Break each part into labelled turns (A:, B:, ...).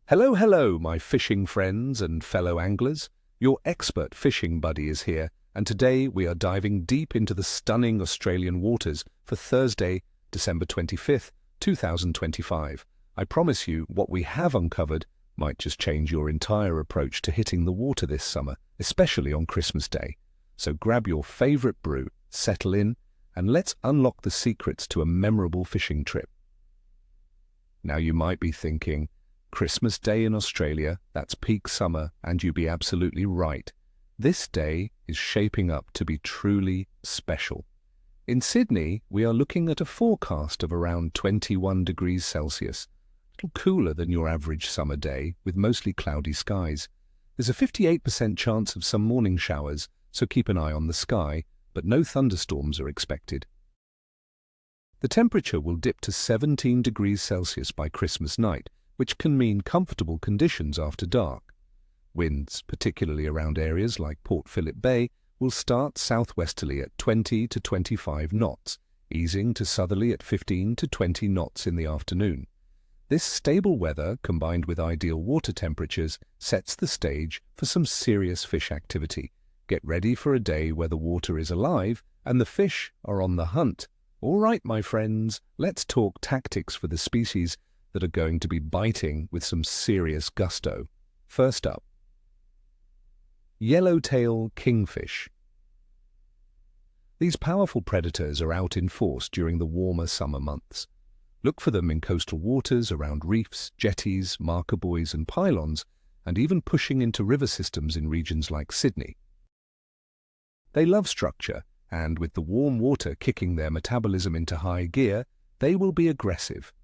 A: Hello, hello, my fishing friends and fellow anglers. Your expert fishing buddy is here, and today we are diving deep into the stunning Australian waters for Thursday, December 25th, 2025. I promise you, what we have uncovered might just change your entire approach to hitting the water this summer, especially on Christmas Day. So grab your favorite brew, settle in, and let's unlock the secrets to a memorable fishing trip. Now you might be thinking, Christmas Day in Australia, that's peak summer, and you'd be absolutely right. This day is shaping up to be truly special. In Sydney, we are looking at a forecast of around 21 degrees Celsius, a little cooler than your average summer day, with mostly cloudy skies. There's a 58% chance of some morning showers, so keep an eye on the sky, but no thunderstorms are expected. The temperature will dip to 17 degrees Celsius by Christmas night, which can mean comfortable conditions after dark. Winds, particularly around areas like Port Phillip Bay, will start southwesterly at 20 to 25 knots, easing to southerly at 15 to 20 knots in the afternoon. This stable weather, combined with ideal water temperatures, sets the stage for some serious fish activity. Get ready for a day where the water is alive and the fish are on the hunt. All right, my friends, let's talk tactics for the species that are going to be biting with some serious gusto. First up, Yellowtail Kingfish. These powerful predators are out in force during the warmer summer months. Look for them in coastal waters, around reefs, jetties, marker buoys and pylons, and even pushing into river systems in regions like Sydney. They love structure, and with the warm water kicking their metabolism into high gear, they will be aggressive.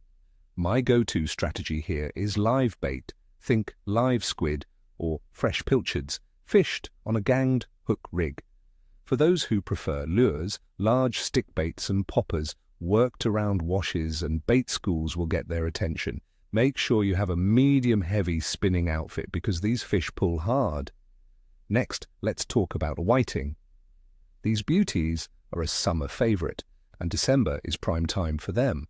A: My go-to strategy here is live bait. Think live squid or fresh pilchards, fished on a ganged hook rig. For those who prefer lures, large stick baits and poppers worked around washes and bait schools will get their attention. Make sure you have a medium-heavy spinning outfit because these fish pull hard. Next, let's talk about whiting. These beauties are a summer favorite, and December is prime time for them.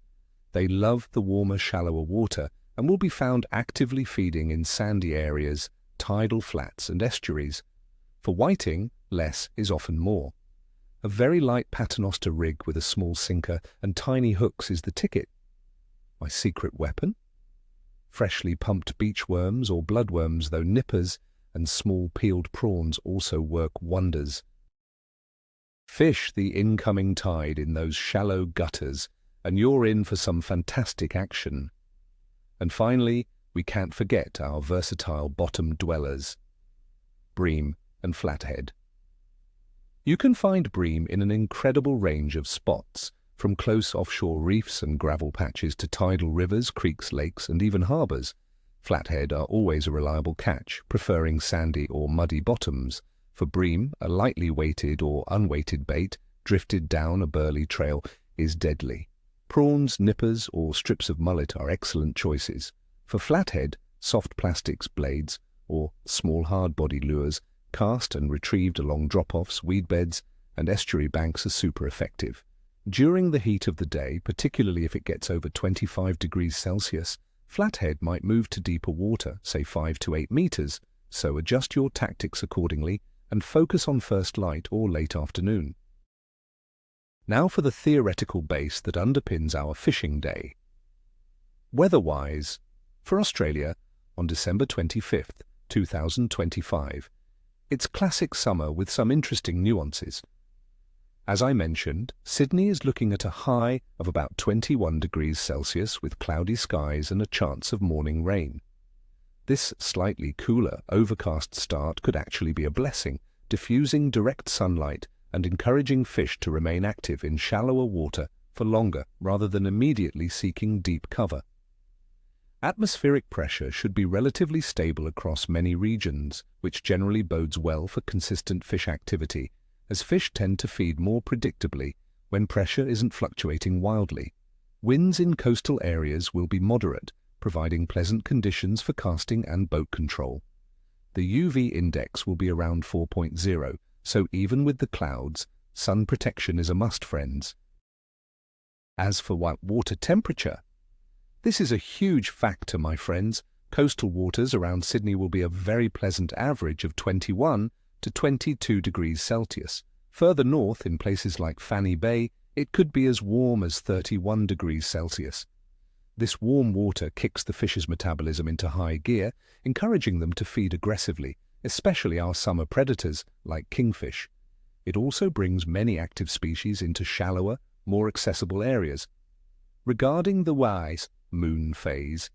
A: They love the warmer, shallower water and will be found actively feeding in sandy areas, tidal flats and estuaries. For whiting, less is often more. A very light paternoster rig with a small sinker and tiny hooks is the ticket. My secret weapon? Freshly pumped beachworms or bloodworms, though nippers and small peeled prawns also work wonders. Fish the incoming tide in those shallow gutters, and you're in for some fantastic action. And finally, we can't forget our versatile bottom dwellers, bream and flathead. You can find bream in an incredible range of spots, from close offshore reefs and gravel patches to tidal rivers, creeks, lakes, and even harbors. Flathead are always a reliable catch, preferring sandy or muddy bottoms. For bream, a lightly weighted or unweighted bait, drifted down a burly trail, is deadly. Prawns, nippers, or strips of mullet are excellent choices. For flathead, soft plastics, blades, or small hard-body lures, cast and retrieved along drop-offs, weed beds, and estuary banks are super effective. During the heat of the day, particularly if it gets over 25 degrees Celsius, flathead might move to deeper water, say 5 to 8 meters, so adjust your tactics accordingly and focus on first light or late afternoon. Now for the theoretical base that underpins our fishing day. Weather-wise, for Australia, on December 25th, 2025, it's classic summer with some interesting nuances. As I mentioned, Sydney is looking at a high of about 21 degrees Celsius with cloudy skies and a chance of morning rain. This slightly cooler, overcast start could actually be a blessing, diffusing direct sunlight and encouraging fish to remain active in shallower water for longer rather than immediately seeking deep cover. Atmospheric pressure should be relatively stable across many regions, which generally bodes well for consistent fish activity, as fish tend to feed more predictably when pressure isn't fluctuating wildly. Winds in coastal areas will be moderate, providing pleasant conditions for casting and boat control. The UV index will be around 4.0, so even with the clouds, sun protection is a must, friends. As for water temperature, this is a huge factor, my friends. Coastal waters around Sydney will be a very pleasant average of 21 to 22 degrees Celsius. Further north, in places like Fanny Bay, it could be as warm as 31 degrees Celsius. This warm water kicks the fish's metabolism into high gear, encouraging them to feed aggressively, especially our summer predators like kingfish. It also brings many active species into shallower, more accessible areas. Regarding the wise moon phase,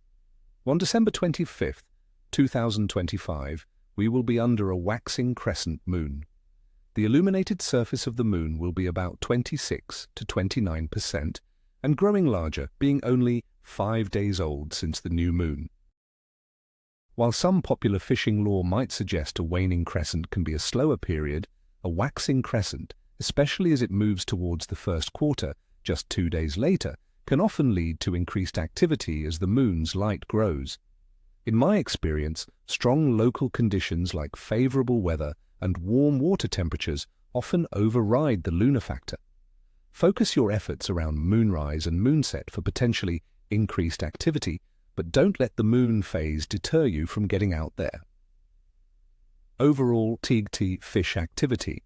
A: on December 25th, 2025, we will be under a waxing crescent moon. The illuminated surface of the moon will be about 26 to 29% and growing larger, being only 5 days old since the new moon. While some popular fishing lore might suggest a waning crescent can be a slower period, a waxing crescent, especially as it moves towards the first quarter, just 2 days later, can often lead to increased activity as the moon's light grows. In my experience, strong local conditions like favorable weather and warm water temperatures often override the lunar factor. Focus your efforts around moonrise and moonset for potentially increased activity, but don't let the moon phase deter you from getting out there. Overall TGT fish activity.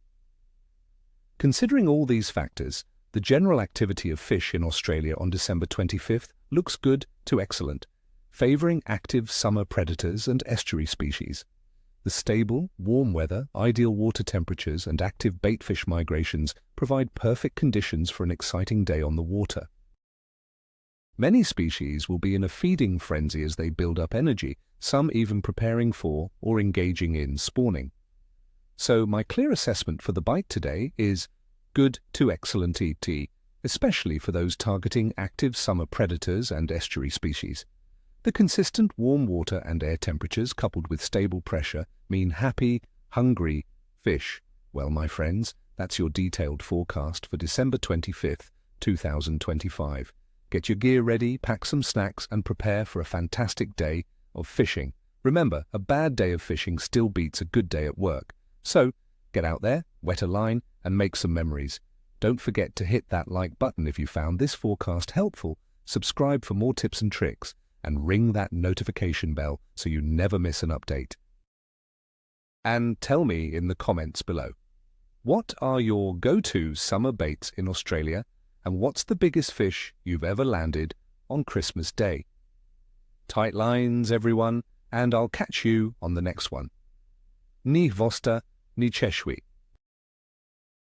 A: Considering all these factors, the general activity of fish in Australia on December 25th looks good to excellent, favouring active summer predators and estuary species. The stable, warm weather, ideal water temperatures and active baitfish migrations provide perfect conditions for an exciting day on the water. Many species will be in a feeding frenzy as they build up energy, some even preparing for or engaging in spawning. So my clear assessment for the bite today is good to excellent ET, especially for those targeting active summer predators and estuary species. The consistent warm water and air temperatures coupled with stable pressure mean happy, hungry fish. Well, my friends, that's your detailed forecast for December 25th, 2025. Get your gear ready, pack some snacks, and prepare for a fantastic day of fishing. Remember, a bad day of fishing still beats a good day at work. So, get out there, wet a line, and make some memories. Don't forget to hit that like button if you found this forecast helpful, subscribe for more tips and tricks, and ring that notification bell so you never miss an update. And tell me in the comments below, what are your go-to summer baits in Australia, and what's the biggest fish you've ever landed on Christmas Day? Tight lines, everyone, and I'll catch you on the next one. Ni vosta, ni cheshwi.